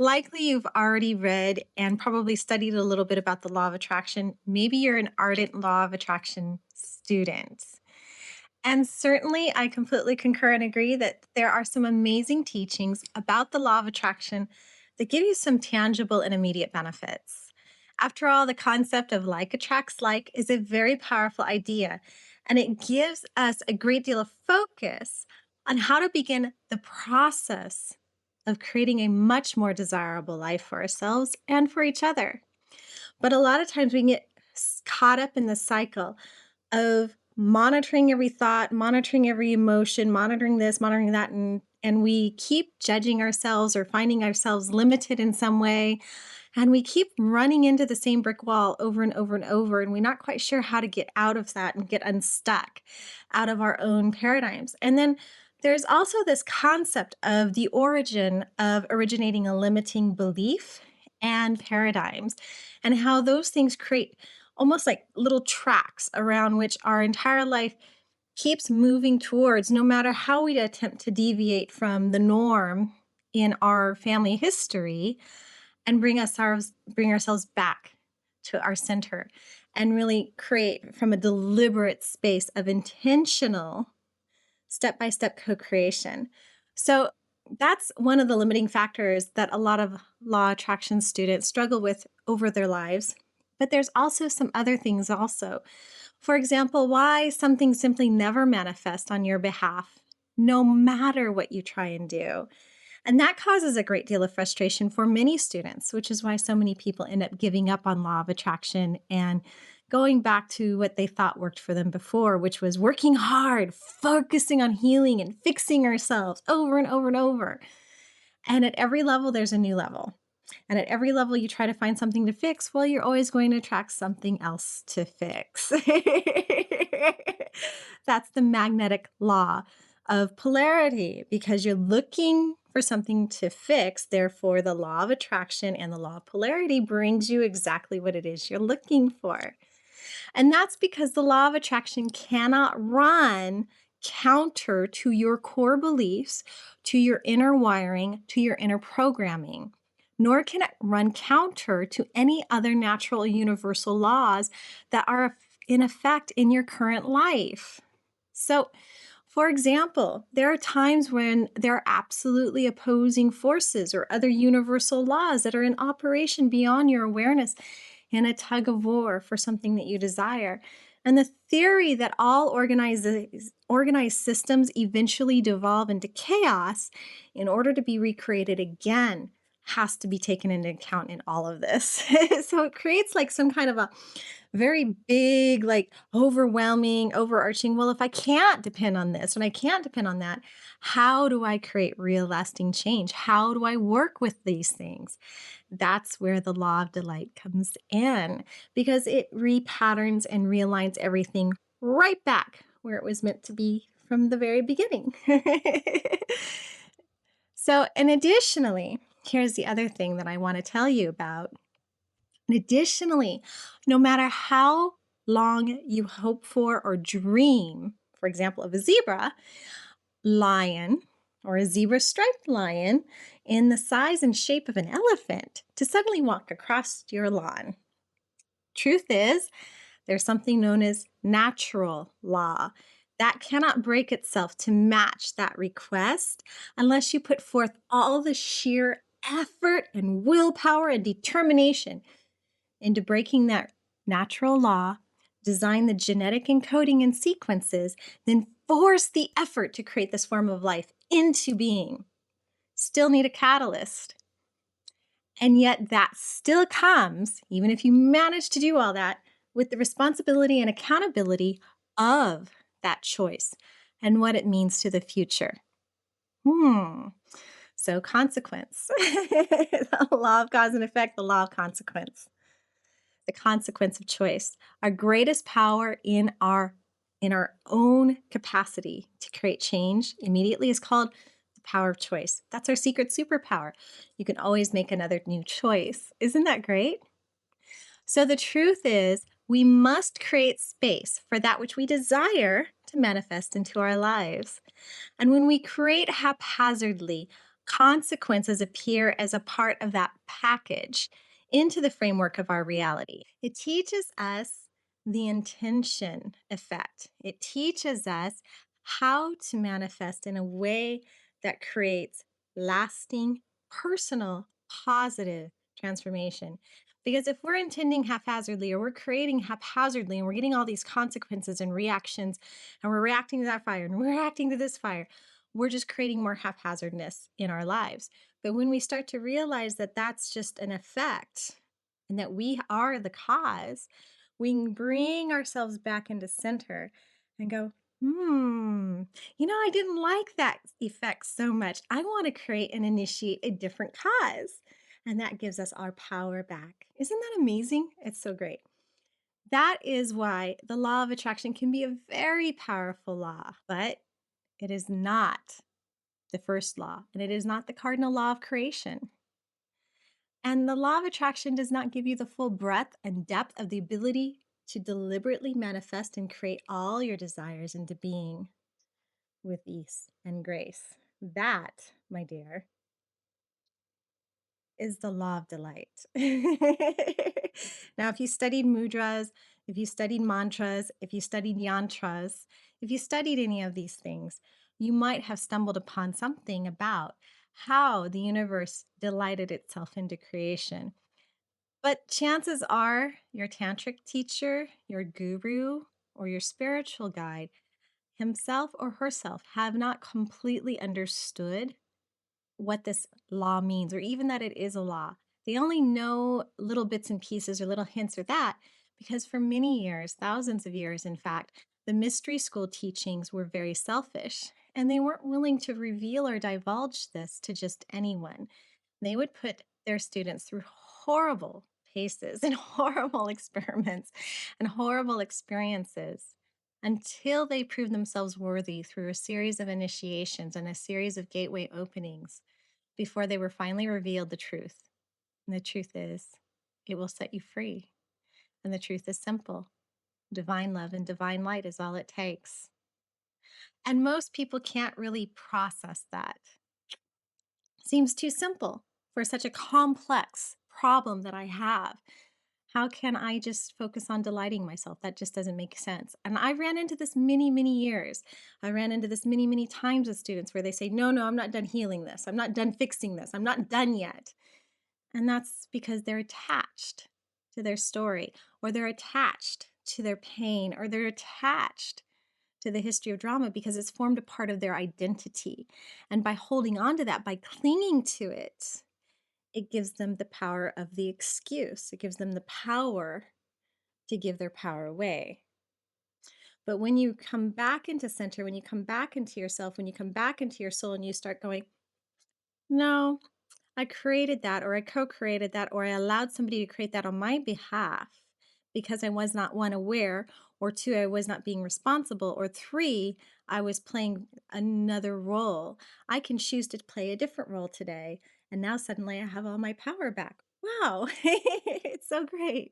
Likely you've already read and probably studied a little bit about the law of attraction. Maybe you're an ardent law of attraction student. And certainly, I completely concur and agree that there are some amazing teachings about the law of attraction that give you some tangible and immediate benefits. After all, the concept of like attracts like is a very powerful idea, and it gives us a great deal of focus on how to begin the process of creating a much more desirable life for ourselves and for each other. But a lot of times we can get caught up in the cycle of monitoring every thought, monitoring every emotion, monitoring this, monitoring that, and we keep judging ourselves or finding ourselves limited in some way. And we keep running into the same brick wall over and over and over. And we're not quite sure how to get out of that and get unstuck out of our own paradigms. And then there's also this concept of the origin of originating a limiting belief and paradigms, and how those things create almost like little tracks around which our entire life keeps moving towards, no matter how we attempt to deviate from the norm in our family history and bring ourselves back to our center and really create from a deliberate space of intentional step-by-step co-creation. So that's one of the limiting factors that a lot of law attraction students struggle with over their lives. But there's also some other things also. For example, why something simply never manifests on your behalf, no matter what you try and do. And that causes a great deal of frustration for many students, which is why so many people end up giving up on law of attraction and going back to what they thought worked for them before, which was working hard, focusing on healing and fixing ourselves over and over and over. And at every level, there's a new level. And at every level, you try to find something to fix, well, you're always going to attract something else to fix. That's the magnetic law of polarity because you're looking for something to fix. Therefore, the law of attraction and the law of polarity brings you exactly what it is you're looking for. And that's because the law of attraction cannot run counter to your core beliefs, to your inner wiring, to your inner programming, nor can it run counter to any other natural universal laws that are in effect in your current life. So, for example, there are times when there are absolutely opposing forces or other universal laws that are in operation beyond your awareness in a tug of war for something that you desire. And the theory that all organized systems eventually devolve into chaos in order to be recreated again has to be taken into account in all of this. So it creates like some kind of a very big, like overwhelming, overarching. Well, if I can't depend on this and I can't depend on that, how do I create real lasting change? How do I work with these things? That's where the law of delight comes in because it repatterns and realigns everything right back where it was meant to be from the very beginning. So, and additionally, here's the other thing that I want to tell you about. And additionally, no matter how long you hope for or dream, for example, of a zebra, lion, or a zebra striped lion in the size and shape of an elephant to suddenly walk across your lawn. Truth is, there's something known as natural law that cannot break itself to match that request unless you put forth all the sheer effort and willpower and determination into breaking that natural law, design the genetic encoding and sequences, then force the effort to create this form of life into being. Still need a catalyst. And yet that still comes, even if you manage to do all that, with the responsibility and accountability of that choice and what it means to the future. So consequence. The law of cause and effect, the law of consequence. The consequence of choice. Our greatest power in our own capacity to create change immediately is called the power of choice. That's our secret superpower. You can always make another new choice. Isn't that great? So the truth is, we must create space for that which we desire to manifest into our lives. And when we create haphazardly, Consequences appear as a part of that package into the framework of our reality. It teaches us the intention effect. It teaches us how to manifest in a way that creates lasting, personal, positive transformation. Because if we're intending haphazardly or we're creating haphazardly and we're getting all these consequences and reactions and we're reacting to that fire and we're reacting to this fire, we're just creating more haphazardness in our lives. But when we start to realize that that's just an effect and that we are the cause, we can bring ourselves back into center and go, I didn't like that effect so much. I want to create and initiate a different cause. And that gives us our power back. Isn't that amazing? It's so great. That is why the law of attraction can be a very powerful law, but it is not the first law, and it is not the cardinal law of creation. And the law of attraction does not give you the full breadth and depth of the ability to deliberately manifest and create all your desires into being with ease and grace. That, my dear, is the law of delight. Now, if you studied mudras, if you studied mantras, if you studied yantras, if you studied any of these things, you might have stumbled upon something about how the universe delighted itself into creation. But chances are your tantric teacher, your guru, or your spiritual guide, himself or herself, have not completely understood what this law means, or even that it is a law. They only know little bits and pieces or little hints or that, because for many years, thousands of years, in fact, the mystery school teachings were very selfish and they weren't willing to reveal or divulge this to just anyone. They would put their students through horrible paces and horrible experiments and horrible experiences until they proved themselves worthy through a series of initiations and a series of gateway openings before they were finally revealed the truth. And the truth is, it will set you free. And the truth is simple: divine love and divine light is all it takes. And most people can't really process that. Seems too simple for such a complex problem that I have. How can I just focus on delighting myself? That just doesn't make sense. And I ran into this many, many years. I ran into this many, many times with students where they say, no, no, I'm not done healing this. I'm not done fixing this. I'm not done yet. And that's because they're attached to their story, or they're attached to their pain, or they're attached to the history of drama because it's formed a part of their identity. And by holding on to that, by clinging to it, it gives them the power of the excuse. It gives them the power to give their power away. But when you come back into center, when you come back into yourself, when you come back into your soul and you start going, no, I created that, or I co created that, or I allowed somebody to create that on my behalf because I was not, one, aware, or two, I was not being responsible, or three, I was playing another role. I can choose to play a different role today. And now suddenly I have all my power back. Wow, it's so great.